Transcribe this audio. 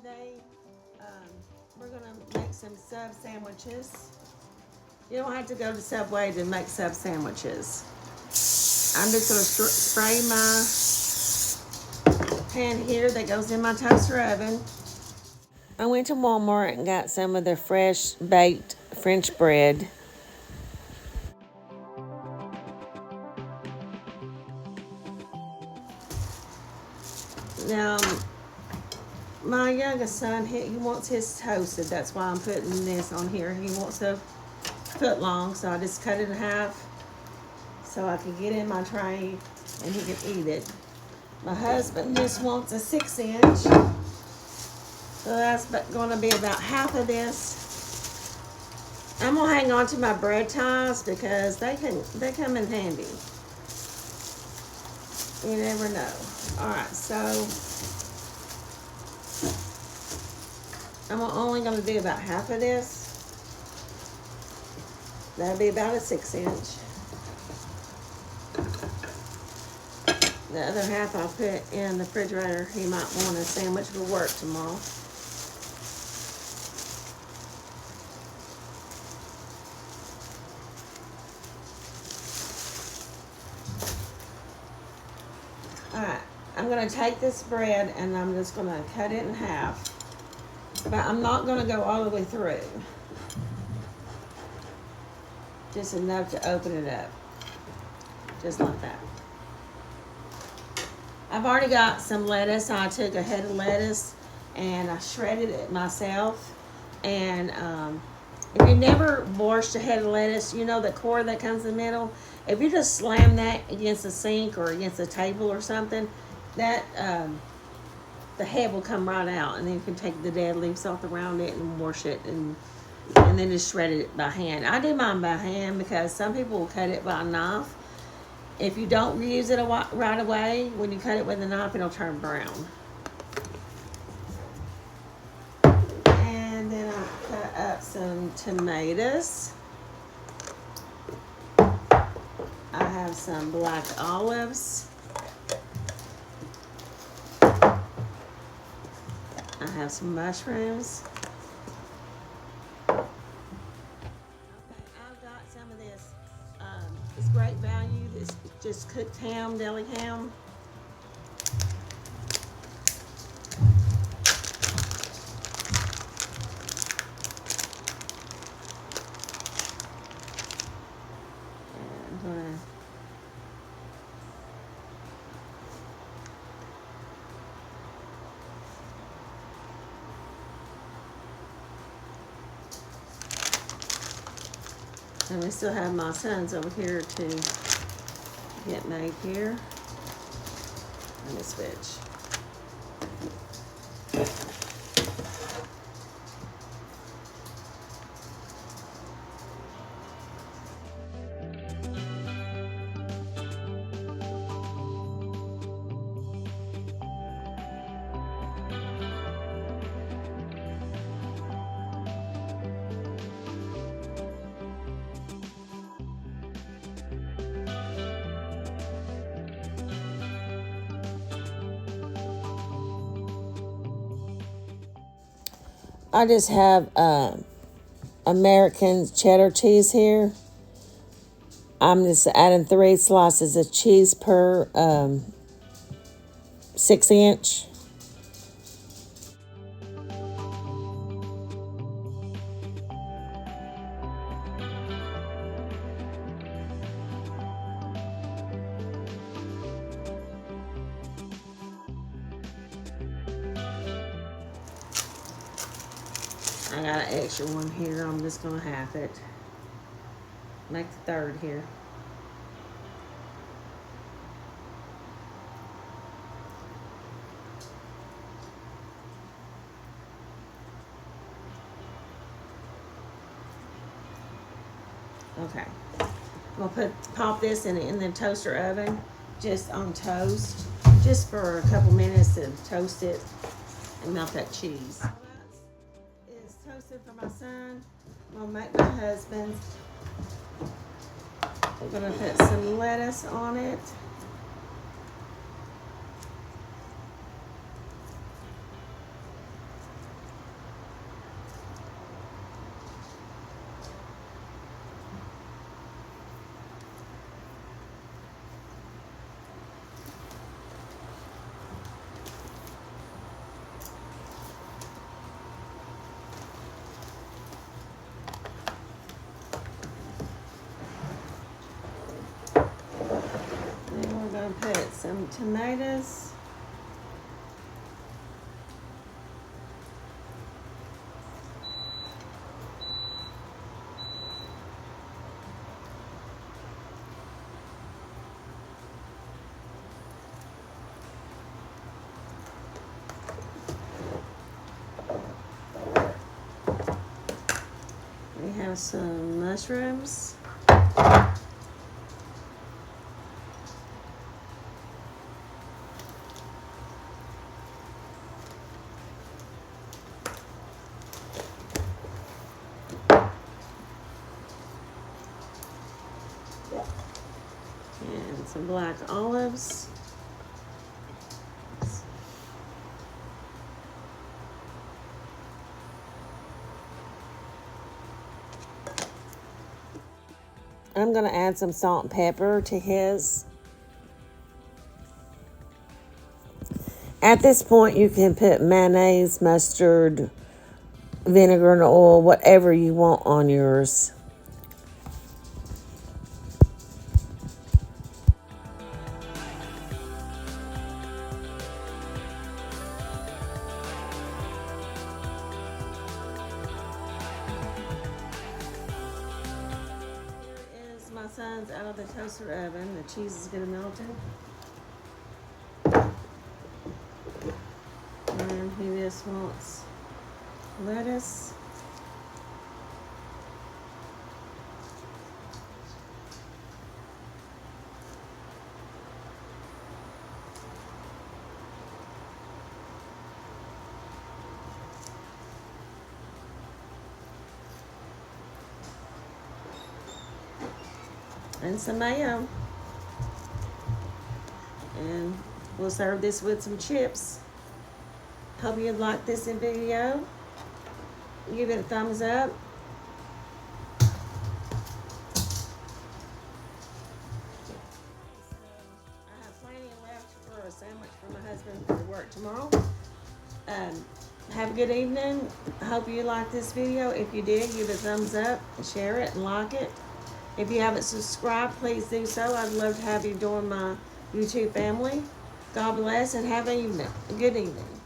Today, we're gonna make some sub sandwiches. You don't have to go to Subway to make sub sandwiches. I'm just gonna spray my pan here that goes in my toaster oven. I went to Walmart and got some of the fresh baked French bread. Now, my youngest son, he wants his toasted. That's why I'm putting this on here. He wants a foot long, so I just cut it in half so I can get in my tray and he can eat it. My husband just wants a 6-inch, so that's going to be about half of this. I'm gonna hang on to my bread ties because they come in handy. You never know. All right, so I'm only gonna do about half of this. That'll be about a 6-inch. The other half I'll put in the refrigerator. He might want a sandwich for work tomorrow. Alright, I'm going to take this bread and I'm just going to cut it in half. But I'm not going to go all the way through. Just enough to open it up. Just like that. I've already got some lettuce. I took a head of lettuce and I shredded it myself. And if you never washed a head of lettuce, you know the core that comes in the middle. If you just slam that against the sink or against a table or something, that the head will come right out, and then you can take the dead leaves off around it and wash it, and then just shred it by hand. I do mine by hand because some people will cut it by a knife. If you don't use it right away, when you cut it with a knife, it'll turn brown. And then I'll cut up some tomatoes. I have some black olives. I have some mushrooms. Okay, I've got some of this. It's Great Value. This just cooked ham, deli ham. And we still have my sons over here to get made here. Let me switch. I just have American cheddar cheese here. I'm just adding 3 slices of cheese per 6-inch. I got an extra one here. I'm just going to half it. Make the third here. Okay. I'm going to pop this in the toaster oven just on toast. Just for a couple minutes to toast it and melt that cheese. It's toasted for my son. I'm going to make my husband's. We're going to put some lettuce on it. some tomatoes. We have some mushrooms. And some black olives. I'm going to add some salt and pepper to his. At this point, you can put mayonnaise, mustard, vinegar, and oil, whatever you want on yours. My son's out of the toaster oven. The cheese is gonna melt in. And he just wants lettuce. And some mayo. And we'll serve this with some chips. Hope you like this video. Give it a thumbs up. I have plenty left for a sandwich for my husband for work tomorrow. Have a good evening. Hope you like this video. If you did, give it a thumbs up, share it, and like it. If you haven't subscribed, please do so. I'd love to have you join my YouTube family. God bless and have a good evening.